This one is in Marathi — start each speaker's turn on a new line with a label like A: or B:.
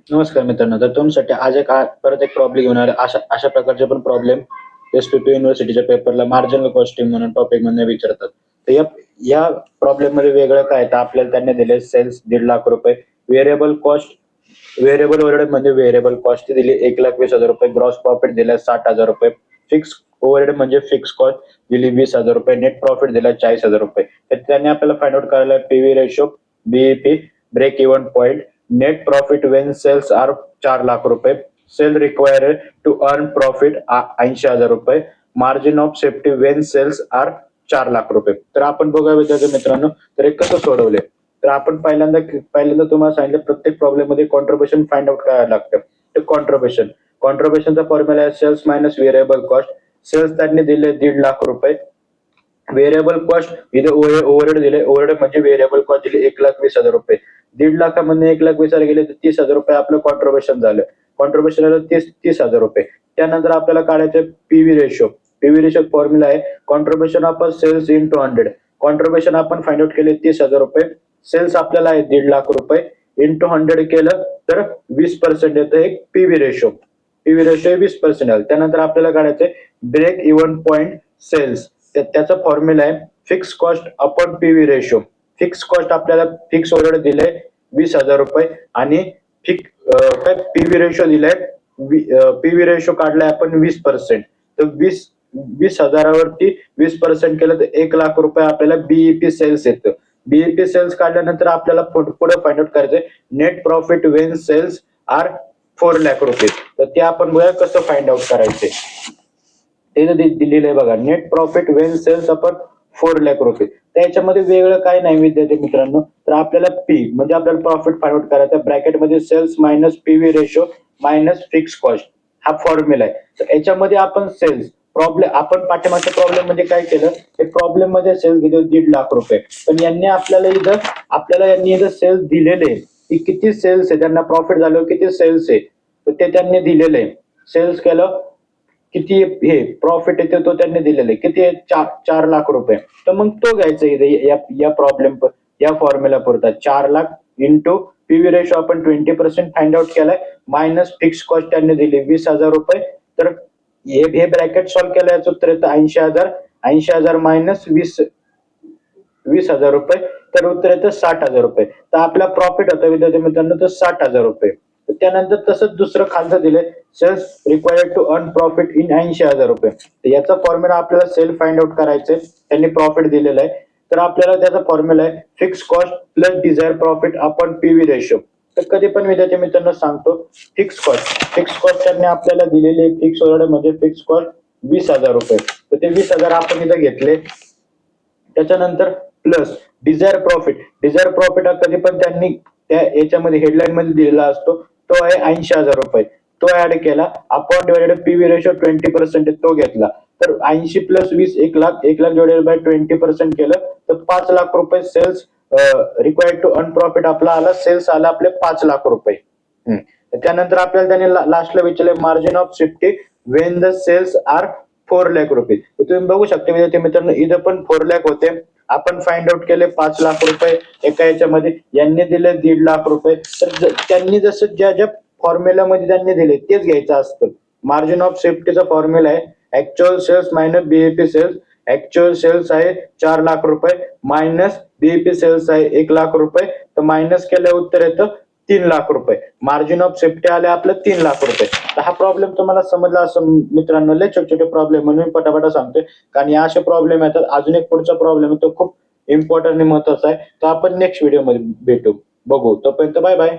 A: नमस्कार मित्रांनो. तर तुमच्यासाठी आज परत एक प्रॉब्लेम घेऊन आलो. अशा अशा प्रकारचे पण प्रॉब्लेम एस-पी-पी युनिव्हर्सिटीच्या पेपरला मार्जिनल कॉस्टिंग म्हणून टॉपिकमधनं विचारतात. तर या या प्रॉब्लेममध्ये वेगळं काय तर आपल्याला त्यांनी दिले sales ₹1,50,000, variable cost variable overhead म्हणजे व्हेरिएबल कॉस्ट दिली ₹1,20,000, ग्रॉस प्रॉफिट दिला ₹60,000, फिक्स ओव्हरहेड म्हणजे फिक्स कॉस्ट दिली ₹20,000, नेट प्रॉफिट दिला ₹40,000. तर त्यांनी आपल्याला फाइंड आउट करायला PV ratio, BEP, break even point, net profit when sales are ₹4,00,000, sale required to earn profit ₹80,000, margin of safety when sales are ₹4,00,000. तर आपण बघूया विद्यार्थी मित्रांनो, तर हे कसं सोडवले. तर आपण पहिल्यांदा तुम्हाला सांगितलं प्रत्येक प्रॉब्लेम मध्ये कॉन्ट्रिब्युशन फाइंड आउट करायला लागतं. तर कॉन्ट्रिब्युशनचा फॉर्म्युला आहे sales minus variable cost. Sales त्यांनी दिले ₹1,50,000, व्हेरिएबल कॉस्ट इथे ओव्हरहेड दिले, ओव्हरहेड म्हणजे व्हेरिएबल कॉस्ट दिली ₹1,20,000. 1,50,000 1,20,000 गेले तर ₹30,000 आपलं कॉन्ट्रिब्युशन झालं. कॉन्ट्रिब्युशन झालं ₹30,000. त्यानंतर आपल्याला काढायचं PV ratio. PV ratio formula आहे contribution of sales into 100. Contribution आपण फाइंड आउट केले ₹30,000. सेल्स आपल्याला आहे ₹1,50,000 इंटू 100 केलं तर 20% येतं एक पीव्ही रेशो. पीव्ही रेशो 20% आलं. त्यानंतर आपल्याला काढायचंय ब्रेक इव्हन पॉइंट सेल्स. त्याचा फॉर्म्युला आहे fix cost upon PV ratio. Fix cost आपल्याला फिक्स ओव्हरहेड दिले ₹20,000 आणि पीव्ही रेशो दिलाय पीव्ही रेशो काढलाय आपण 20%. तर 20,000वरती 20% केलं तर ₹1,00,000 आपल्याला बीईपी सेल्स येतं. बीईपी सेल्स काढल्यानंतर आपल्याला पुढे फाइंड आउट करायचंय net profit when sales are ₹4,00,000. तर ते आपण बघूया कसं फाइंड आउट करायचंय. ते दिलेलं आहे बघा नेट प्रॉफिट वेन सेल्स आपण ₹4,00,000. त्याच्यामध्ये वेगळं काय नाही विद्यार्थी मित्रांनो. तर आपल्याला पी म्हणजे आपल्याला प्रॉफिट फाइंड आउट करायचा ब्रॅकेटमध्ये sales minus PV ratio minus fix cost हा फॉर्म्युला आहे. तर याच्यामध्ये आपण सेल्स आपण पाठीमागच्या प्रॉब्लेम मध्ये काय केलं ते प्रॉब्लेम मध्ये सेल्स घेतले ₹1,50,000. पण यांनी इथं सेल्स दिलेले की किती सेल्स आहे त्यांना प्रॉफिट झालं किती सेल्स आहे तर ते त्यांनी दिलेलं आहे. सेल्स केलं किती हे प्रॉफिट येते तो त्यांनी दिलेला आहे किती आहे ₹4,00,000. तर मग तो घ्यायचा इथे या प्रॉब्लेम या फॉर्म्युला पुरता 4,00,000 इंटू पीव्ही रेशो आपण 20% फाइंड आउट केलाय मायनस फिक्स कॉस्ट त्यांनी दिली ₹20,000. तर हे ब्रॅकेट सॉल्व्ह केलं याचं उत्तर येतं 80,000 मायनस 20,000 तर उत्तर येतं ₹60,000. तर आपला प्रॉफिट होता विद्यार्थी मित्रांनो तर ₹60,000. त्यानंतर तसंच दुसरं खालचं दिलंय sales required to earn profit in ₹80,000. तर याचा फॉर्म्युला आपल्याला सेल फाइंड आउट करायचंय. त्यांनी प्रॉफिट दिलेलं आहे. तर आपल्याला त्याचा फॉर्म्युला आहे fix cost plus desire profit upon PV ratio. तर कधी पण विद्यार्थी मित्रांनो सांगतो फिक्स कॉस्ट त्यांनी आपल्याला दिलेली फिक्स ओव्हरहेड म्हणजे फिक्स कॉस्ट ₹20,000. तर ते 20,000 आपण इथं घेतले. त्याच्यानंतर प्लस डिझायर प्रॉफिट हा कधी पण त्यांनी त्या याच्यामध्ये हेडलाईन मध्ये दिलेला असतो तो आहे ₹80,000. तो ऍड केला अपॉन डिवायडेड पीव्ही रेशो 20% तो घेतला. तर 80 प्लस 20 1,00,000 1,00,000 डिवायडेड बाय 20% केलं तर ₹5,00,000 sales required to earn profit आपला आला सेल्स आला आपले ₹5,00,000. त्यानंतर आपल्याला त्यांनी लास्टला विचारले margin of safety when the sales are ₹4,00,000. तुम्ही बघू शकता विद्यार्थी मित्रांनो इथं पण 4,00,000 होते. आपण फाइंड आउट केले ₹5,00,000 एका याच्यामध्ये यांनी दिले ₹1,50,000. तर त्यांनी जसं ज्या फॉर्म्युलामध्ये त्यांनी दिले तेच घ्यायचं असतं. मार्जिन ऑफ सेफ्टीचा फॉर्म्युला आहे actual sales minus BEP sales. Actual sales आहे ₹4,00,000 मायनस बीईपी सेल्स आहे ₹1,00,000. तर मायनस केल्या उत्तर येतं ₹3,00,000. मार्जिन ऑफ सेफ्टी आले आपलं ₹3,00,000. तर हा प्रॉब्लेम तुम्हाला समजला असं मित्रांनो. लय छोटे छोटे प्रॉब्लेम म्हणून मी पटापटा सांगतोय कारण या असे प्रॉब्लेम येतात. अजून एक पुढचा प्रॉब्लेम आहे तो खूप इम्पॉर्टंट आणि महत्वाचा आहे. तर आपण नेक्स्ट व्हिडिओ मध्ये भेटू बघू. तोपर्यंत बाय बाय.